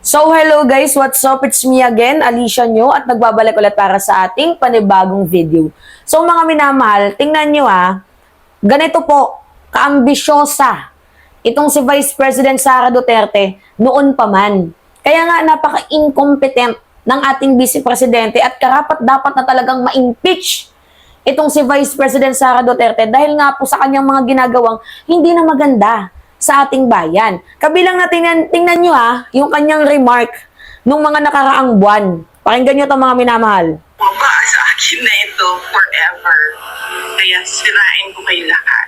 So hello guys, what's up? It's me again, Alicia nyo, at nagbabalik ulit para sa ating panibagong video. So mga minamahal, tingnan nyo ganito po, kaambisyosa itong si Vice President Sara Duterte noon pa man. Kaya nga napaka-incompetent ng ating Vice Presidente at karapat dapat na talagang ma-impeach itong si Vice President Sara Duterte dahil nga po sa kanyang mga ginagawang hindi na maganda sa ating bayan. Kabilang na tingnan nyo yung kanyang remark nung mga nakaraang buwan. Pakinggan nyo ito mga minamahal. Baba sa akin na ito forever. Kaya sirain ko kayo lahat.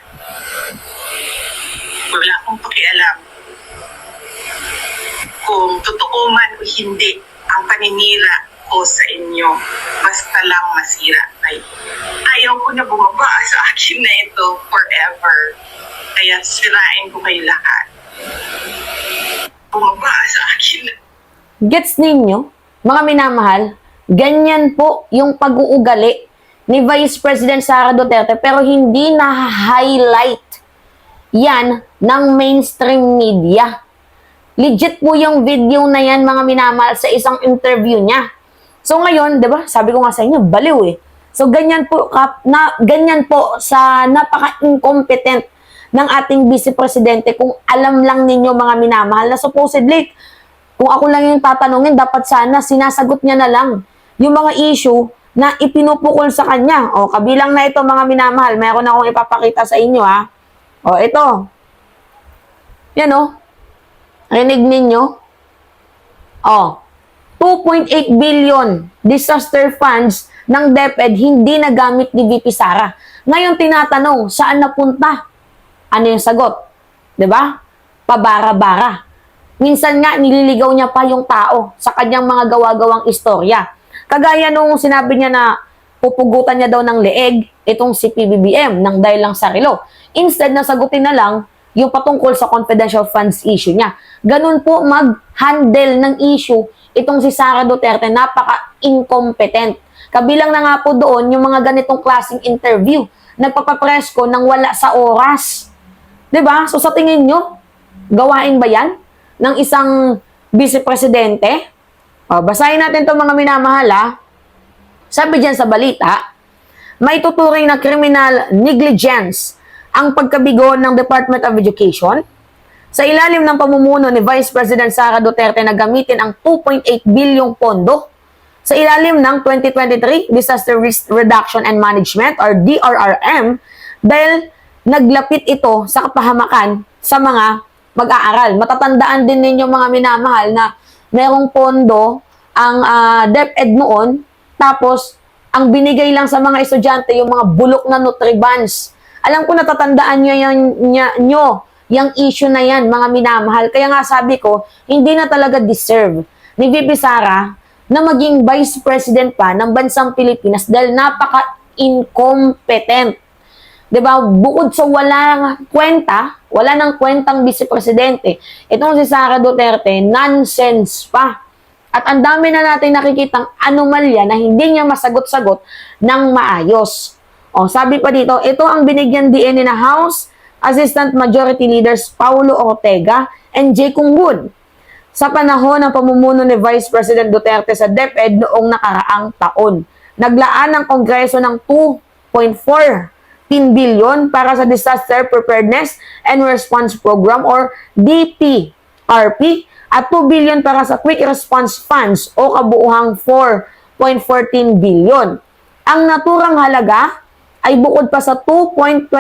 Wala akong pakialam kung totoo man o hindi ang paninira ko sa inyo. Basta lang masira kayo. Ayaw ko na bumaba sa akin na ito forever. Kaya sirain ko kayo lahat. Bumaba sa akin. Gets ninyo, mga minamahal, ganyan po yung pag-uugali ni Vice President Sara Duterte pero hindi na-highlight yan ng mainstream media. Legit po yung video na yan, mga minamahal, sa isang interview niya. So ngayon, 'di ba? Sabi ko nga sa inyo, baliw eh. So ganyan po ganyan po sa napaka-incompetent ng ating Vice Presidente kung alam lang ninyo, mga minamahal, na supposedly kung ako lang yung tatanungin, dapat sana sinasagot niya na lang yung mga issue na ipinupukol sa kanya. O kabilang na ito, mga minamahal, meron akong ipapakita sa inyo O ito. Yan rinig ninyo. 2.8 billion disaster funds ng DepEd hindi nagamit ni VP Sara. Ngayon tinatanong, saan napunta? Ano yung sagot? 'Di ba? Pabara-bara. Minsan nga nililigaw niya pa yung tao sa kanyang mga gawa-gawang istorya. Kagaya nung sinabi niya na pupugutan niya daw ng leeg itong si PBBM nang dahil lang sa relo. Instead na sagutin na lang yung patungkol sa confidential funds issue niya. Ganun po mag-handle ng issue itong si Sara Duterte, napaka-incompetent. Kabilang na nga po doon yung mga ganitong klaseng interview. Nagpapapress ko nang wala sa oras. 'Di ba? So sa tingin nyo, gawain ba 'yan ng isang Vice Presidente? Basahin natin 'tong mga minamahal. Sabi diyan sa balita, may tuturing na criminal negligence ang pagkabigo ng Department of Education sa ilalim ng pamumuno ni Vice President Sara Duterte na gamitin ang 2.8 bilyong pondo sa ilalim ng 2023 Disaster Risk Reduction and Management or DRRM dahil naglapit ito sa kapahamakan sa mga mag-aaral. Matatandaan din ninyo, mga minamahal, na merong pondo ang DepEd noon, tapos ang binigay lang sa mga estudyante yung mga bulok na Nutribans. Alam ko natatandaan nyo yung issue na yan, mga minamahal. Kaya nga sabi ko, hindi na talaga deserve ni VP Sara na maging Vice President pa ng bansang Pilipinas dahil napaka-incompetent. 'Di ba? Bukod sa wala nang kwentang Vice Presidente, itong si Sara Duterte, nonsense pa. At ang dami na natin nakikitang anomalya na hindi niya masagot-sagot ng maayos. Sabi pa dito, ito ang binigyan din ni na House Assistant Majority Leaders Paulo Ortega and J. Kunggun sa panahon ng pamumuno ni Vice President Duterte sa DepEd noong nakaraang taon. Naglaan ng Kongreso ng 2.4 billion para sa Disaster Preparedness and Response Program or DPRP at 2 billion para sa Quick Response Funds o kabuuhang 4.14 billion. Ang naturang halaga ay bukod pa sa 2.24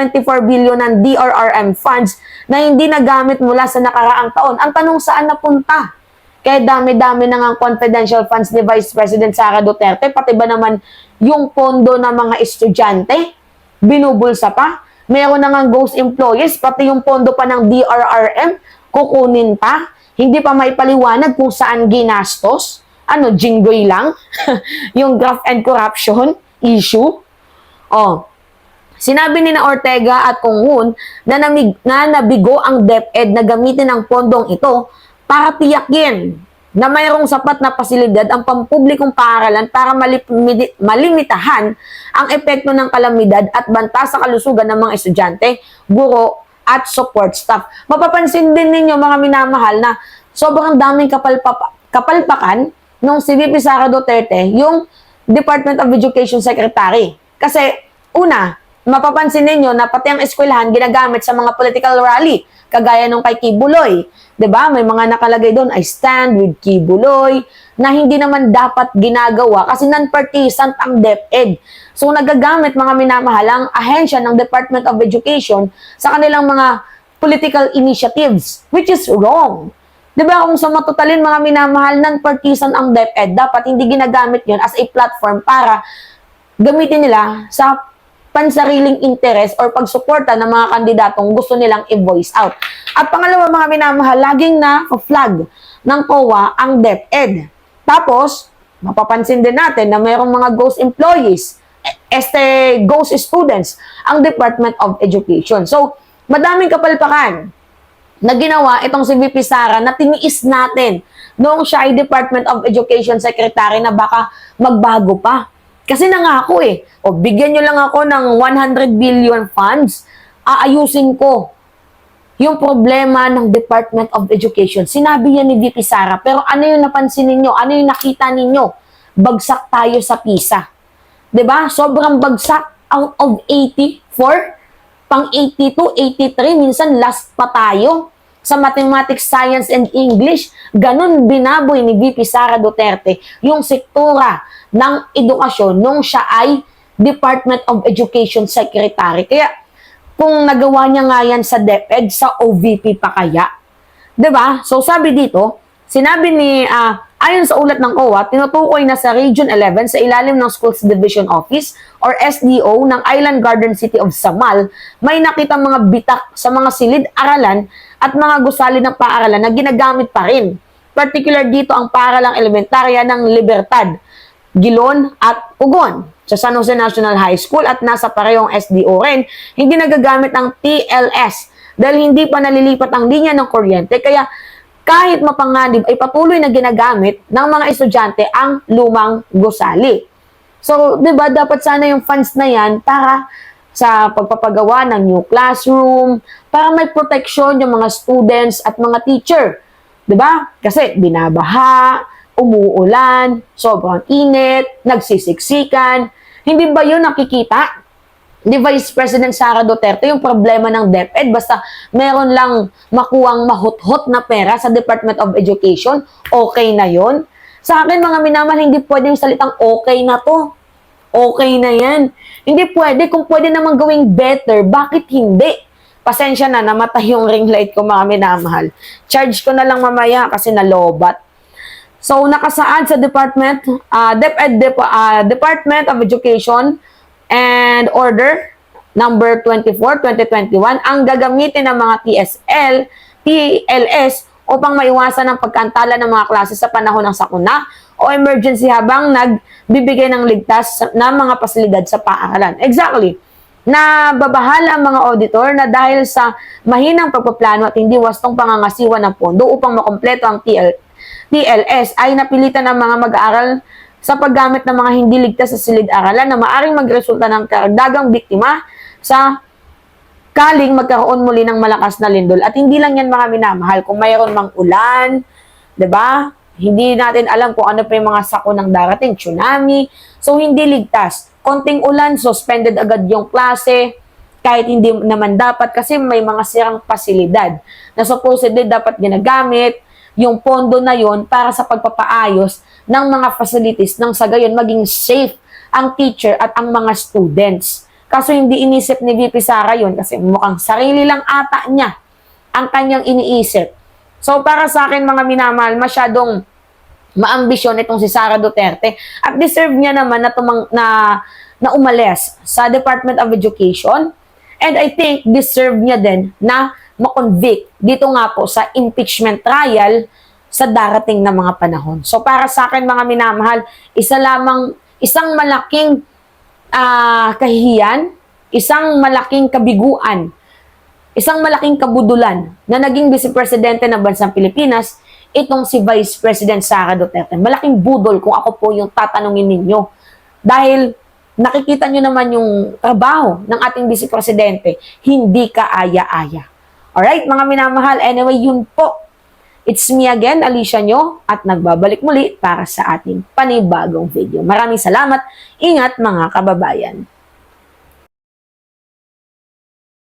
billion ng DRRM funds na hindi nagamit mula sa nakaraang taon. Ang tanong, saan napunta? Kaya dami-dami na nga confidential funds ni Vice President Sara Duterte, pati ba naman yung pondo ng mga estudyante? Binubulsa pa. Meron na nga ghost employees, pati yung pondo pa ng DRRM, kukunin pa. Hindi pa may paliwanag kung saan ginastos. Jinggoy lang? Yung graft and corruption issue. Sinabi ni na Ortega at Kunggun na nabigo ang DepEd na gamitin ang pondong ito para tiyakin na mayroong sapat na pasilidad ang pampublikong paaralan para malimitahan ang epekto ng kalamidad at banta sa kalusugan ng mga estudyante, guro, at support staff. Mapapansin din ninyo, mga minamahal, na sobrang daming kapalpakan nung si VP Sara Duterte, yung Department of Education Secretary. Kasi, una, mapapansin ninyo na pati ang eskwelahan ginagamit sa mga political rally, kagaya nung kay Kibuloy. 'Di ba? May mga nakalagay doon, I stand with Kibuloy, na hindi naman dapat ginagawa kasi non-partisan ang DepEd. So, nagagamit mga minamahalang ahensya ng Department of Education sa kanilang mga political initiatives, which is wrong. 'Di ba? Kung sa matutalin mga minamahal, non-partisan ang DepEd, dapat hindi ginagamit 'yon as a platform para gamitin nila sa pansariling interest or pagsuporta ng mga kandidatong gusto nilang i-voice out. At pangalawa, mga minamahal, laging na-flag ng COA ang DepEd. Tapos, mapapansin din natin na mayroong mga ghost employees, ghost students, ang Department of Education. So, madaming kapalpakan na ginawa itong si VP Sara na tiniis natin noong siya ay Department of Education Secretary na baka magbago pa. Kasi nangako o bigyan nyo lang ako ng 100 billion funds, aayusin ko yung problema ng Department of Education. Sinabi yan ni VP Sara, pero ano yung napansin ninyo? Ano yung nakita ninyo? Bagsak tayo sa PISA. 'Di ba? Sobrang bagsak, out of 84, pang 82, 83, minsan last pa tayo sa Mathematics, Science, and English. Ganun binaboy ni VP Sara Duterte yung sektora ng edukasyon nung siya ay Department of Education Secretary. Kaya, kung nagawa niya nga yan sa DepEd, sa OVP pa kaya? 'Di ba? So, sabi dito, sinabi ni, ayon sa ulat ng COA, tinutukoy na sa Region 11 sa ilalim ng Schools Division Office or SDO ng Island Garden City of Samal, may nakita mga bitak sa mga silid-aralan at mga gusali ng paaralan na ginagamit pa rin. Particular dito ang paaralang elementarya ng Libertad, Gilon at Pugon sa San Jose National High School at nasa parehong SDO rin, hindi nagagamit ang TLS dahil hindi pa nalilipat ang linya ng kuryente. Kaya kahit mapanganib ay patuloy na ginagamit ng mga estudyante ang lumang gusali. So, 'di ba, dapat sana yung funds na yan para sa pagpapagawa ng new classroom, para may protection yung mga students at mga teacher. 'Di ba? Kasi binabaha, umuulan, sobrang init, nagsisiksikan. Hindi ba yun nakikita ni Vice President Sara Duterte yung problema ng DepEd? Basta meron lang makuwang mahuthot na pera sa Department of Education, okay na yun? Sa akin, mga minamahal, hindi pwedeng salitang okay na to. Okay na yan. Hindi pwede. Kung pwede namang gawing better, bakit hindi? Pasensya na, namatay yung ring light ko, mga minamahal. Charge ko na lang mamaya kasi nalobat. So, nakasaad sa Department of Education and Order number 24, 2021, ang gagamitin ng mga TLS upang maiwasan ang pagkantala ng mga klase sa panahon ng sakuna o emergency habang nagbibigay ng ligtas na mga pasilidad sa paaralan. Exactly. Nababahala ang mga auditor na dahil sa mahinang pagpaplano at hindi wastong pangangasiwa ng pondo upang makompleto ang TLS ay napilitan ng mga mag-aaral sa paggamit ng mga hindi ligtas sa silid-aralan na maaring magresulta ng karagdagang biktima sa kaling magkaroon muli ng malakas na lindol. At hindi lang yan, mga minamahal, kung mayroon mang ulan, 'di ba? Hindi natin alam kung ano pa yung mga sakunang darating, tsunami. So, hindi ligtas. Konting ulan, suspended agad yung klase, kahit hindi naman dapat kasi may mga sirang pasilidad na supposedly dapat ginagamit yung pondo na yon para sa pagpapaayos ng mga facilities nang sa gayon maging safe ang teacher at ang mga students. Kaso hindi inisip ni VP Sara yun kasi mukhang sarili lang ata niya ang kanyang iniisip. So, para sa akin, mga minamahal, masyadong maambisyon itong si Sara Duterte at deserve niya naman na umalis sa Department of Education, and I think deserve niya din na makonvict dito nga po sa impeachment trial sa darating na mga panahon. So, para sa akin, mga minamahal, isang malaking kahihiyan, isang malaking kabiguan, isang malaking kabudulan na naging Vice Presidente ng Bansang Pilipinas, itong si Vice President Sara Duterte. Malaking budol kung ako po yung tatanungin ninyo. Dahil nakikita nyo naman yung trabaho ng ating Vice Presidente, hindi kaaya-aya. Alright, mga minamahal, anyway, yun po. It's me again, Alicia Nyo, at nagbabalik muli para sa ating panibagong video. Maraming salamat. Ingat mga kababayan.